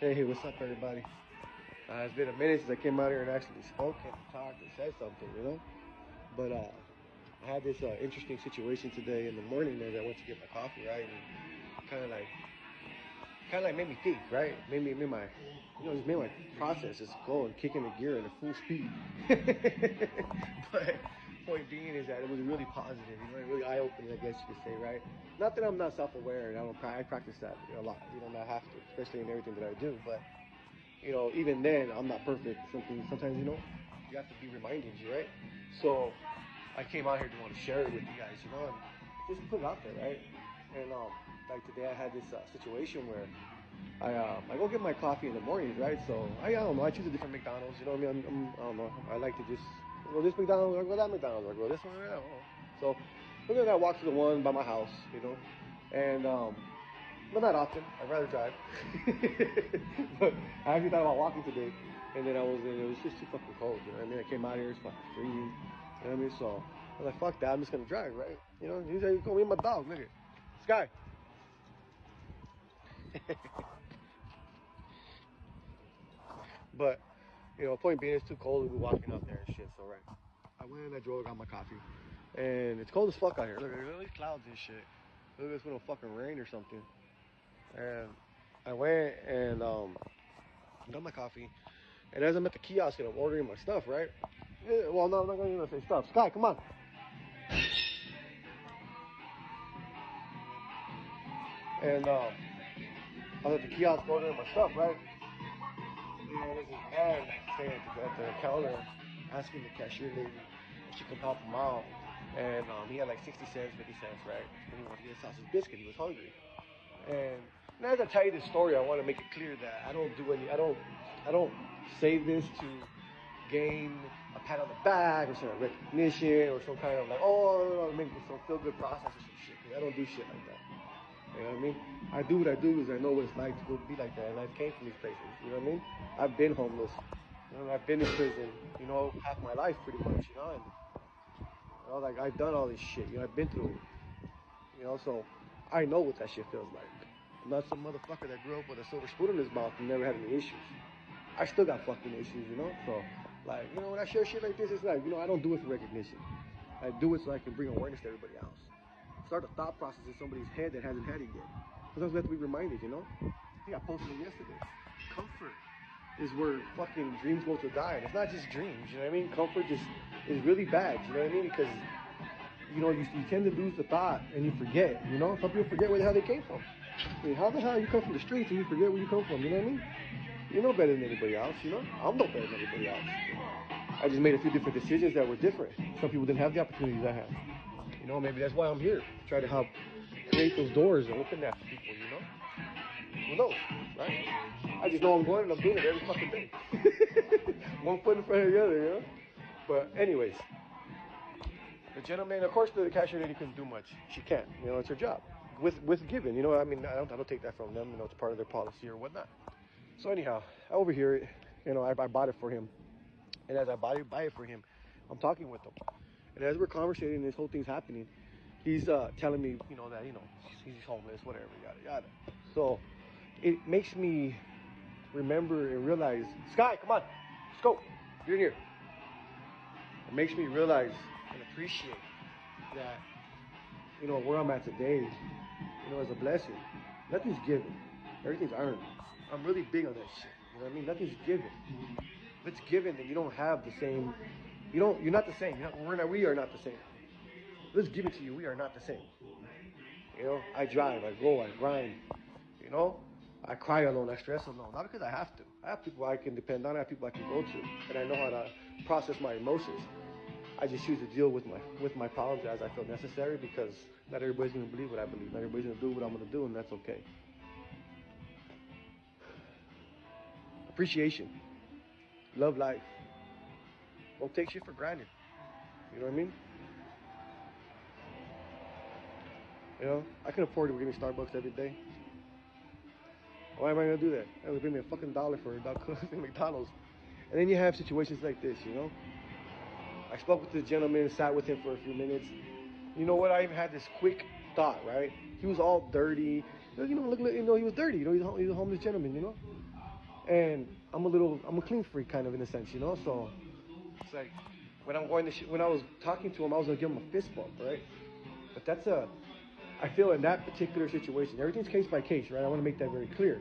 Hey, what's up, everybody? It's been a minute since I came out here and actually spoke and talked and said something, you know? But I had this interesting situation today in the morning as I went to get my coffee, right? And kind of like made me think, right? Made my, just made my process just go and kick in the gear at a full speed. But point being is that it was really positive, really eye-opening, I guess you could say, right? Not that I'm not self-aware, and I practice that a lot, I have to, especially in everything that I do, but even then, I'm not perfect. Sometimes, you have to be reminded, right? So I came out here to want to share it with you guys, and just put it out there, right? And like today, I had this situation where I go get my coffee in the mornings, right? So I don't know, I choose a different McDonald's, you know what I mean? I don't know. I like to just go this McDonald's or go that McDonald's or go this one. I don't know. So look at that, walk to the one by my house, and but not often. I'd rather drive. But I actually thought about walking today, and then it was just too fucking cold. You know what I mean? I came out here, it's fucking freezing. You know what I mean? So I was like, fuck that. I'm just gonna drive, right? He's like, go meet my dog. Look at Sky. But point being, it's too cold to be walking out there and shit. So right, I went and I drove, got my coffee, and it's cold as fuck out here. Look at all these clouds and shit. Look, it's gonna fucking rain or something. And I went and got my coffee, and as I'm at the kiosk and I'm ordering my stuff, right? Yeah, well, no, I'm not gonna say stuff. Sky, come on. And I was at the kiosk ordering my stuff, right? And there's this man standing at the counter asking the cashier lady if she could help him out. And he had like 60 cents, 50 cents, right? And he wanted to get a sausage biscuit. He was hungry. And as I tell you this story, I want to make it clear that I don't say this to gain a pat on the back or some recognition or some kind of like, make some feel good process or some shit. I don't do shit like that. You know what I mean? I do what I do because I know what it's like to go be like that, and I came from these places. You know what I mean? I've been homeless. I've been in prison. Half my life pretty much. And like I've done all this shit. I've been through it. So I know what that shit feels like. I'm not some motherfucker that grew up with a silver spoon in his mouth and never had any issues. I still got fucking issues, So, like, when I share shit like this, it's like, I don't do it for recognition. I do it so I can bring awareness to everybody else. Start a thought process in somebody's head that hasn't had it yet. Sometimes we have to be reminded, I think I posted it yesterday. Comfort is where fucking dreams go to die. And it's not just dreams, you know what I mean? Comfort just is really bad, you know what I mean? Because, you tend to lose the thought and you forget, Some people forget where the hell they came from. I mean, how the hell you come from the streets and you forget where you come from, you know what I mean? You're no better than anybody else, I'm no better than anybody else. I just made a few different decisions that were different. Some people didn't have the opportunities I had. Maybe that's why I'm here. Try to help create those doors and open that for people, Who knows, right? I just know I'm going and I'm doing it every fucking day. One foot in front of the other, But anyways, the gentleman, of course, the cashier lady couldn't do much. She can't, it's her job. With giving, I mean, I don't take that from them, it's part of their policy or whatnot. So anyhow, I overhear it, I bought it for him. And as I buy it for him, I'm talking with him. And as we're conversating, this whole thing's happening, he's telling me, that, he's homeless, whatever, yada, yada. So it makes me remember and realize, Sky, come on, let's go. You're in here. It makes me realize and appreciate that, where I'm at today, is a blessing. Nothing's given. Everything's earned. I'm really big on that shit. You know what I mean? Nothing's given. If it's given, then you don't have the same. You're not the same. We are not the same. Let's give it to you. We are not the same. I drive, I go, I grind. I cry alone, I stress alone. Not because I have to. I have people I can depend on. I have people I can go to, and I know how to process my emotions. I just choose to deal with my problems as I feel necessary because not everybody's going to believe what I believe. Not everybody's going to do what I'm going to do, and that's okay. Appreciation. Love life. Don't take shit for granted. You know what I mean? I can afford to give me Starbucks every day. Why am I going to do that? That would bring me a fucking dollar for McDonald's. And then you have situations like this, I spoke with the gentleman, sat with him for a few minutes. You know what? I even had this quick thought, right? He was all dirty. Look, he was dirty. He's a homeless gentleman, And I'm a clean freak kind of in a sense, you know. So it's like when when I was talking to him, I was gonna give him a fist bump, right? But I feel in that particular situation, everything's case by case, right? I want to make that very clear,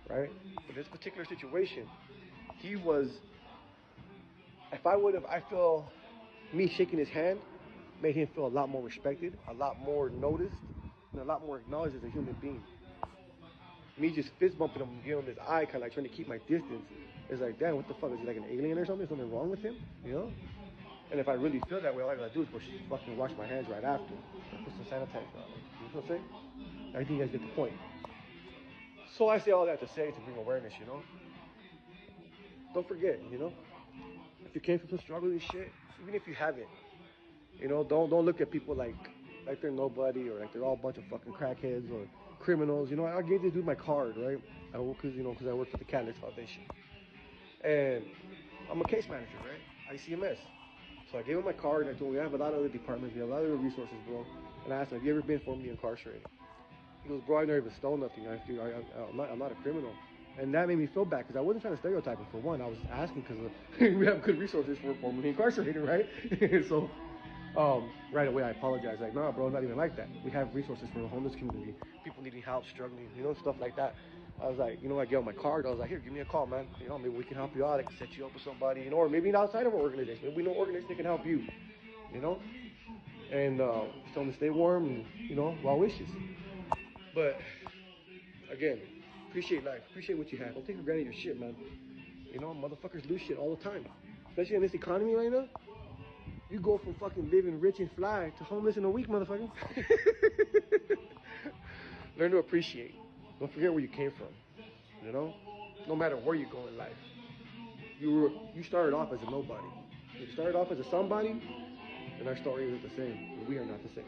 right? But this particular situation, he was, if I would have, I feel me shaking his hand made him feel a lot more respected, a lot more noticed, and a lot more acknowledged as a human being. Me just fist bumping him, giving him his eye, kind of like trying to keep my distance. It's like, damn, what the fuck? Is he like an alien or something? Is something wrong with him? You know? And if I really feel that way, all I gotta do is go fucking wash my hands right after. Put some sanitizer on it. You know what I'm saying? I think you guys get the point. So I say all that to say to bring awareness, you know? Don't forget, you know? If you came from some struggling shit, even if you haven't, you know, don't look at people like they're nobody or like they're all a bunch of fucking crackheads or criminals. You know, I gave this dude my card, right? Because I work for the Catalyst Foundation. And I'm a case manager, right? ICMS. So I gave him my card and I told him we have a lot of other departments, we have a lot of other resources, bro. And I asked him, have you ever been formally incarcerated? He goes, bro, I never even stole nothing. I'm not a criminal. And that made me feel bad because I wasn't trying to stereotype him for one. I was asking because we have good resources for formerly incarcerated, right? So right away I apologized. Like, nah, bro, not even like that. We have resources for the homeless community, people needing help, struggling, you know, stuff like that. I was like, you know, I gave him my card. I was like, here, give me a call, man. You know, maybe we can help you out. I can set you up with somebody, you know, or maybe outside of our organization. Maybe we know organization that can help you, you know. And tell him to stay warm and, you know, well wishes. But again, appreciate life. Appreciate what you have. Don't take for granted your shit, man. You know, motherfuckers lose shit all the time. Especially in this economy right now. You go from fucking living rich and fly to homeless in a week, motherfucker. Learn to appreciate. Don't forget where you came from. You know? No matter where you go in life. You started off as a nobody. You started off as a somebody, and our story isn't the same. We are not the same.